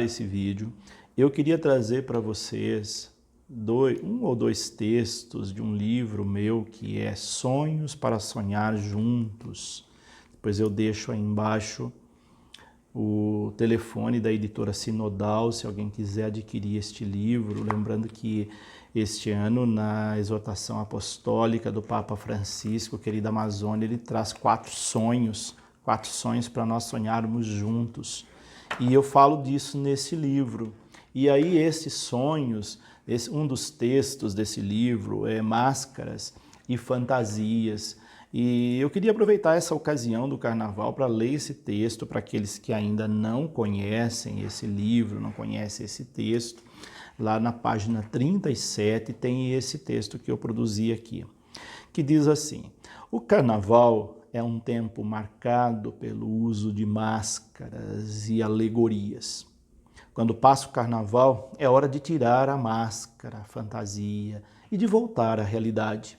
esse vídeo, eu queria trazer para vocês um ou dois textos de um livro meu que é Sonhos para Sonhar Juntos. Depois eu deixo aí embaixo o telefone da editora Sinodal, se alguém quiser adquirir este livro. Lembrando que este ano, na exortação apostólica do Papa Francisco, querida Amazônia, ele traz 4 sonhos para nós sonharmos juntos. E eu falo disso nesse livro. E aí esses sonhos, um dos textos desse livro é Máscaras e Fantasias. E eu queria aproveitar essa ocasião do Carnaval para ler esse texto para aqueles que ainda não conhecem esse livro, não conhecem esse texto. Lá na página 37 tem esse texto que eu produzi aqui, que diz assim: o Carnaval é um tempo marcado pelo uso de máscaras e alegorias. Quando passa o Carnaval, é hora de tirar a máscara, a fantasia e de voltar à realidade.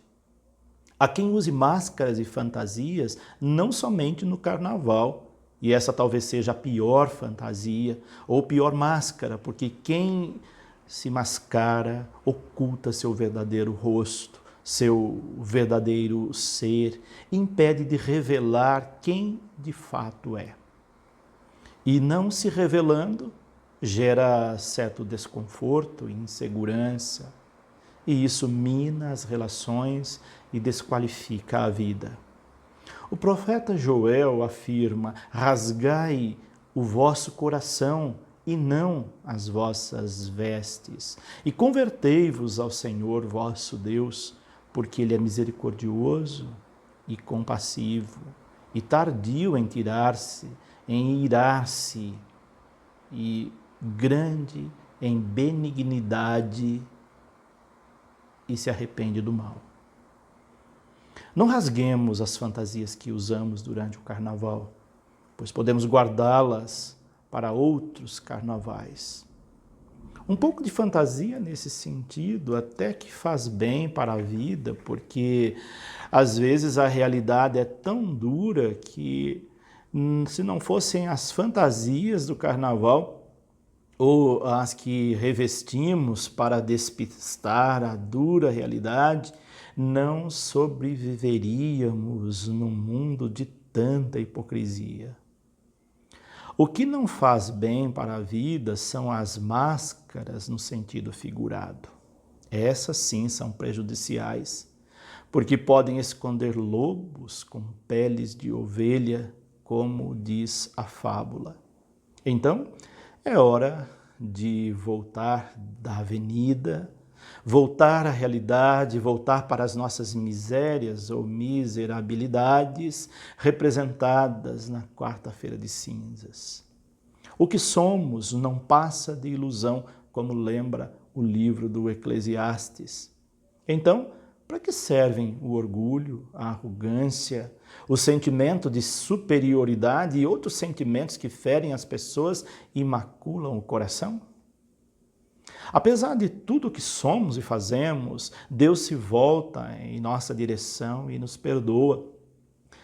Há quem use máscaras e fantasias não somente no Carnaval, e essa talvez seja a pior fantasia ou pior máscara, porque quem se mascara oculta seu verdadeiro rosto, seu verdadeiro ser, impede de revelar quem de fato é. E não se revelando, gera certo desconforto, insegurança, e isso mina as relações e desqualifica a vida. O profeta Joel afirma: rasgai o vosso coração e não as vossas vestes, e convertei-vos ao Senhor vosso Deus, porque Ele é misericordioso e compassivo, e tardio em em irar-se, e grande em benignidade, e se arrepende do mal. Não rasguemos as fantasias que usamos durante o Carnaval, pois podemos guardá-las para outros carnavais. Um pouco de fantasia nesse sentido até que faz bem para a vida, porque às vezes a realidade é tão dura que se não fossem as fantasias do Carnaval, ou as que revestimos para despistar a dura realidade, não sobreviveríamos num mundo de tanta hipocrisia. O que não faz bem para a vida são as máscaras no sentido figurado. Essas sim são prejudiciais, porque podem esconder lobos com peles de ovelha, como diz a fábula. Então, é hora de voltar da avenida, voltar à realidade, voltar para as nossas misérias ou miserabilidades representadas na quarta-feira de cinzas. O que somos não passa de ilusão, como lembra o livro do Eclesiastes. Então, para que servem o orgulho, a arrogância, o sentimento de superioridade e outros sentimentos que ferem as pessoas e maculam o coração? Apesar de tudo que somos e fazemos, Deus se volta em nossa direção e nos perdoa,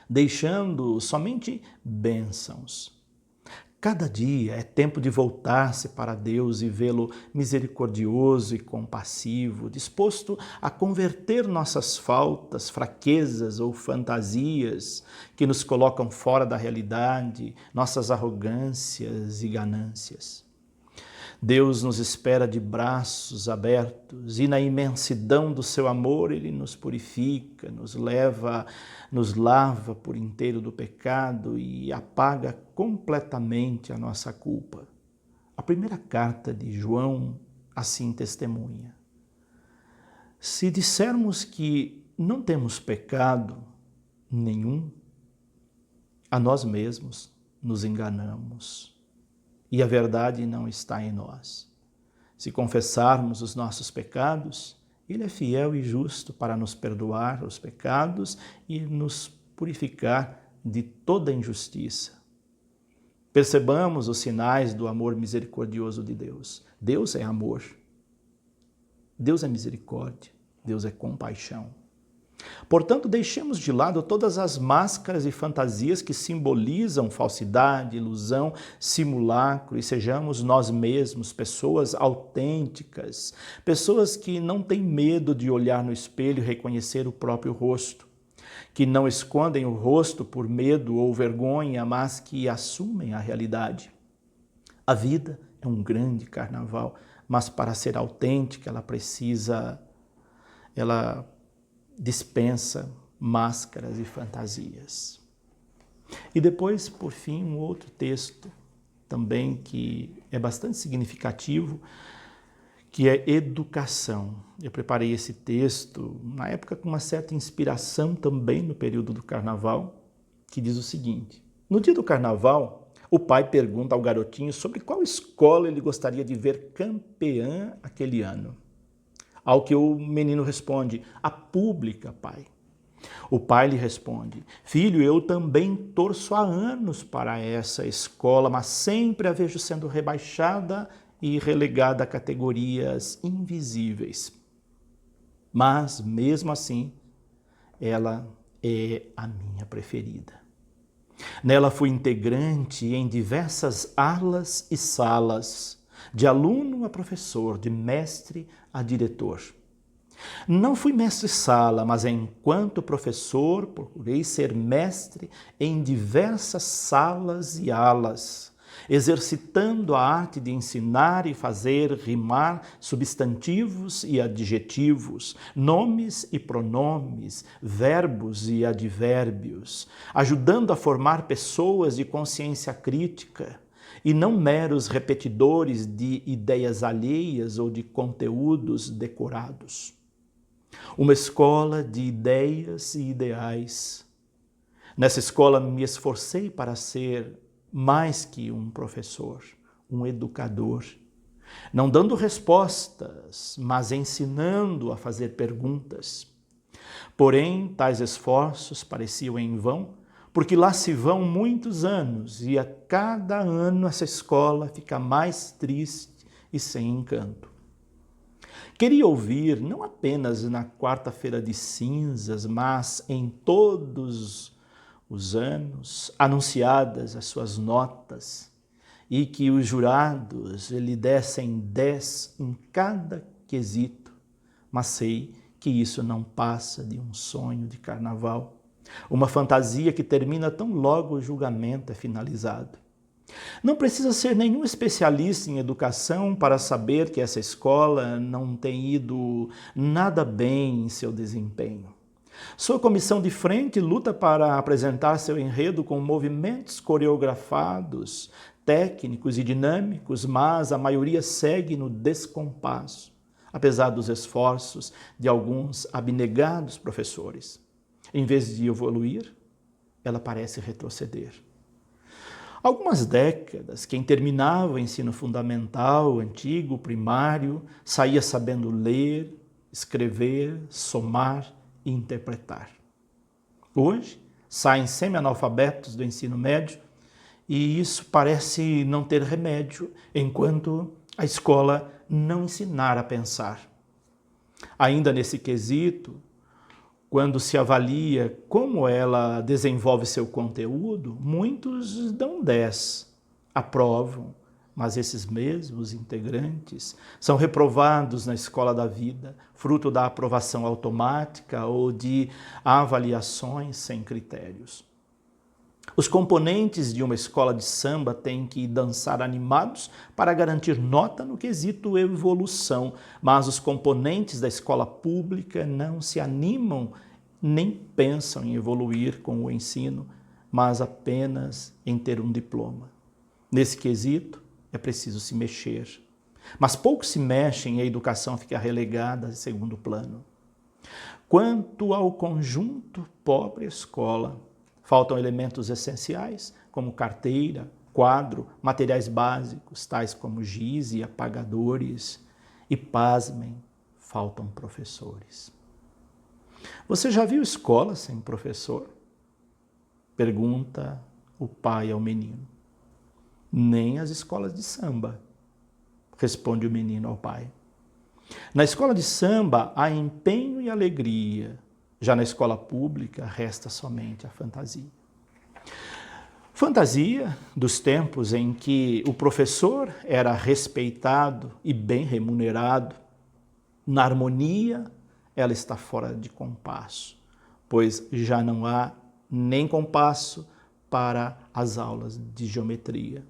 deixando somente bênçãos. Cada dia é tempo de voltar-se para Deus e vê-lo misericordioso e compassivo, disposto a converter nossas faltas, fraquezas ou fantasias que nos colocam fora da realidade, nossas arrogâncias e ganâncias. Deus nos espera de braços abertos e na imensidão do seu amor Ele nos purifica, nos lava por inteiro do pecado e apaga completamente a nossa culpa. A primeira carta de João assim testemunha: se dissermos que não temos pecado nenhum, a nós mesmos nos enganamos e a verdade não está em nós. Se confessarmos os nossos pecados, Ele é fiel e justo para nos perdoar os pecados e nos purificar de toda injustiça. Percebamos os sinais do amor misericordioso de Deus. Deus é amor, Deus é misericórdia, Deus é compaixão. Portanto, deixemos de lado todas as máscaras e fantasias que simbolizam falsidade, ilusão, simulacro e sejamos nós mesmos pessoas autênticas, pessoas que não têm medo de olhar no espelho e reconhecer o próprio rosto, que não escondem o rosto por medo ou vergonha, mas que assumem a realidade. A vida é um grande carnaval, mas para ser autêntica ela dispensa máscaras e fantasias. E depois, por fim, um outro texto também que é bastante significativo, que é educação. Eu preparei esse texto na época com uma certa inspiração também no período do carnaval, que diz o seguinte: no dia do carnaval, o pai pergunta ao garotinho sobre qual escola ele gostaria de ver campeã aquele ano. Ao que o menino responde: a pública, pai. O pai lhe responde: filho, eu também torço há anos para essa escola, mas sempre a vejo sendo rebaixada e relegada a categorias invisíveis. Mas, mesmo assim, ela é a minha preferida. Nela fui integrante em diversas alas e salas, de aluno a professor, de mestre a diretor. Não fui mestre-sala, mas enquanto professor procurei ser mestre em diversas salas e alas, exercitando a arte de ensinar e fazer rimar substantivos e adjetivos, nomes e pronomes, verbos e advérbios, ajudando a formar pessoas de consciência crítica, e não meros repetidores de ideias alheias ou de conteúdos decorados. Uma escola de ideias e ideais. Nessa escola me esforcei para ser mais que um professor, um educador, não dando respostas, mas ensinando a fazer perguntas. Porém, tais esforços pareciam em vão, porque lá se vão muitos anos e a cada ano essa escola fica mais triste e sem encanto. Queria ouvir, não apenas na quarta-feira de cinzas, mas em todos os anos, anunciadas as suas notas e que os jurados lhe dessem 10 em cada quesito, mas sei que isso não passa de um sonho de carnaval. Uma fantasia que termina tão logo o julgamento é finalizado. Não precisa ser nenhum especialista em educação para saber que essa escola não tem ido nada bem em seu desempenho. Sua comissão de frente luta para apresentar seu enredo com movimentos coreografados, técnicos e dinâmicos, mas a maioria segue no descompasso, apesar dos esforços de alguns abnegados professores. Em vez de evoluir, ela parece retroceder. Algumas décadas, quem terminava o ensino fundamental, antigo, primário, saía sabendo ler, escrever, somar e interpretar. Hoje, saem semi-analfabetos do ensino médio e isso parece não ter remédio enquanto a escola não ensinar a pensar. Ainda nesse quesito, quando se avalia como ela desenvolve seu conteúdo, muitos dão 10, aprovam, mas esses mesmos integrantes são reprovados na escola da vida, fruto da aprovação automática ou de avaliações sem critérios. Os componentes de uma escola de samba têm que dançar animados para garantir nota no quesito evolução, mas os componentes da escola pública não se animam nem pensam em evoluir com o ensino, mas apenas em ter um diploma. Nesse quesito, é preciso se mexer. Mas pouco se mexem e a educação fica relegada a segundo plano. Quanto ao conjunto pobre escola, faltam elementos essenciais, como carteira, quadro, materiais básicos, tais como giz e apagadores. E, pasmem, faltam professores. Você já viu escola sem professor? Pergunta o pai ao menino. Nem as escolas de samba, responde o menino ao pai. Na escola de samba há empenho e alegria, Já na escola pública, resta somente a fantasia. Fantasia dos tempos em que o professor era respeitado e bem remunerado. Na harmonia, ela está fora de compasso, pois já não há nem compasso para as aulas de geometria.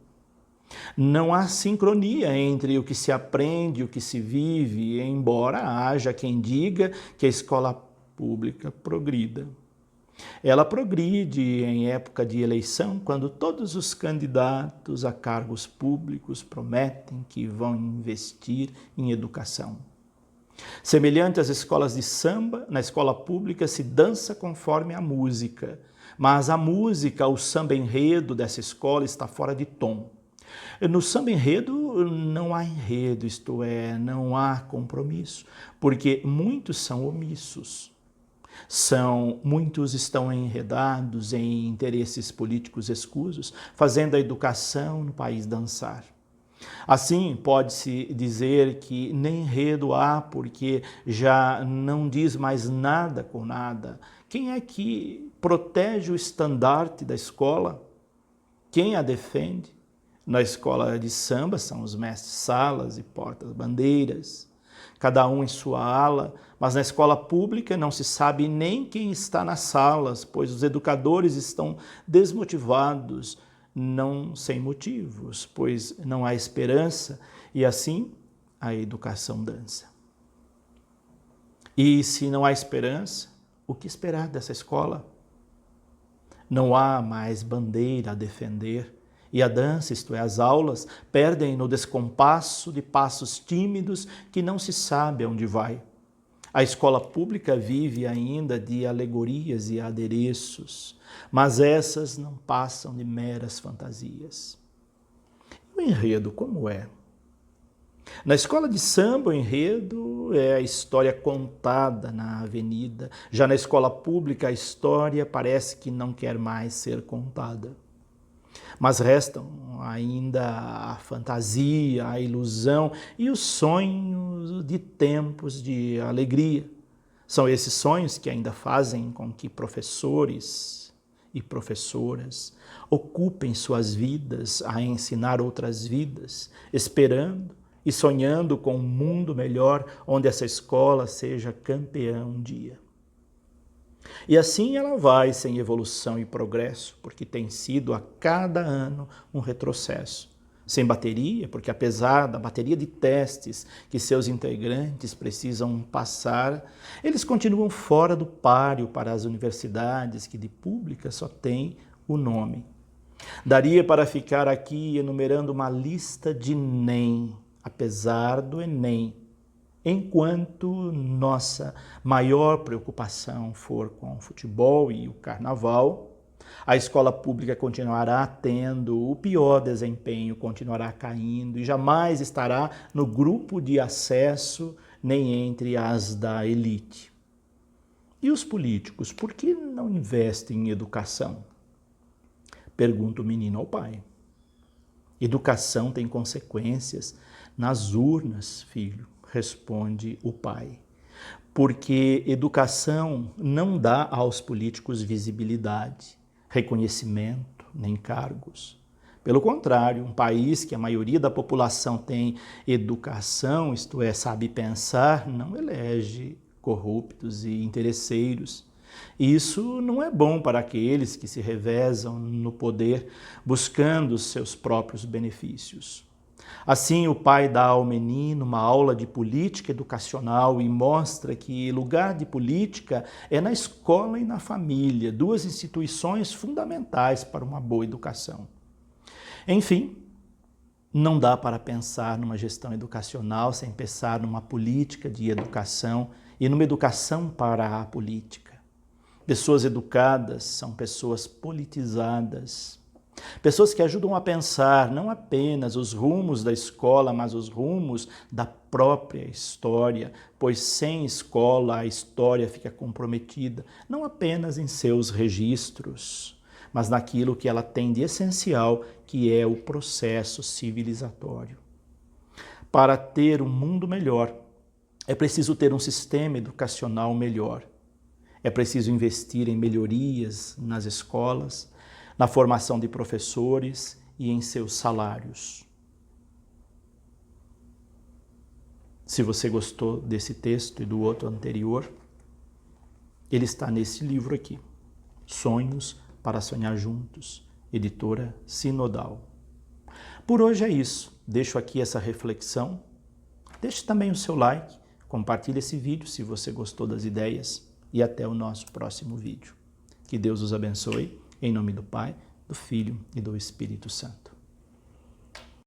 Não há sincronia entre o que se aprende e o que se vive, embora haja quem diga que a escola pública progrida. Ela progride em época de eleição, quando todos os candidatos a cargos públicos prometem que vão investir em educação. Semelhante às escolas de samba, na escola pública se dança conforme a música, mas a música, o samba enredo dessa escola está fora de tom. No samba enredo não há enredo, isto é, não há compromisso, porque muitos são omissos. Muitos estão enredados em interesses políticos escusos, fazendo a educação no país dançar. Assim, pode-se dizer que nem enredo há, porque já não diz mais nada com nada. Quem é que protege o estandarte da escola? Quem a defende? Na escola de samba são os mestres-salas e portas-bandeiras, cada um em sua ala, mas na escola pública não se sabe nem quem está nas salas, pois os educadores estão desmotivados, não sem motivos, pois não há esperança, e assim a educação dança. E se não há esperança, o que esperar dessa escola? Não há mais bandeira a defender, e a dança, isto é, as aulas, perdem no descompasso de passos tímidos que não se sabe aonde vai. A escola pública vive ainda de alegorias e adereços, mas essas não passam de meras fantasias. O enredo, como é? Na escola de samba, o enredo é a história contada na avenida. Já na escola pública, a história parece que não quer mais ser contada. Mas restam ainda a fantasia, a ilusão e os sonhos de tempos de alegria. São esses sonhos que ainda fazem com que professores e professoras ocupem suas vidas a ensinar outras vidas, esperando e sonhando com um mundo melhor, onde essa escola seja campeã um dia. E assim ela vai sem evolução e progresso, porque tem sido a cada ano um retrocesso. Sem bateria, porque apesar da bateria de testes que seus integrantes precisam passar, eles continuam fora do páreo para as universidades, que de pública só tem o nome. Daria para ficar aqui enumerando uma lista de NEM, apesar do Enem, enquanto nossa maior preocupação for com o futebol e o carnaval, a escola pública continuará tendo o pior desempenho, continuará caindo e jamais estará no grupo de acesso nem entre as da elite. E os políticos, por que não investem em educação? Pergunta o menino ao pai. Educação tem consequências nas urnas, filho, responde o pai. Porque educação não dá aos políticos visibilidade, reconhecimento, nem cargos. Pelo contrário, um país que a maioria da população tem educação, isto é, sabe pensar, não elege corruptos e interesseiros. Isso não é bom para aqueles que se revezam no poder buscando seus próprios benefícios. Assim, o pai dá ao menino uma aula de política educacional e mostra que lugar de política é na escola e na família, duas instituições fundamentais para uma boa educação. Enfim, não dá para pensar numa gestão educacional sem pensar numa política de educação e numa educação para a política. Pessoas educadas são pessoas politizadas. Pessoas que ajudam a pensar não apenas os rumos da escola, mas os rumos da própria história, pois sem escola a história fica comprometida, não apenas em seus registros, mas naquilo que ela tem de essencial, que é o processo civilizatório. Para ter um mundo melhor, é preciso ter um sistema educacional melhor. É preciso investir em melhorias nas escolas, na formação de professores e em seus salários. Se você gostou desse texto e do outro anterior, ele está nesse livro aqui, Sonhos para Sonhar Juntos, editora Sinodal. Por hoje é isso. Deixo aqui essa reflexão. Deixe também o seu like, compartilhe esse vídeo se você gostou das ideias e até o nosso próximo vídeo. Que Deus os abençoe, em nome do Pai, do Filho e do Espírito Santo.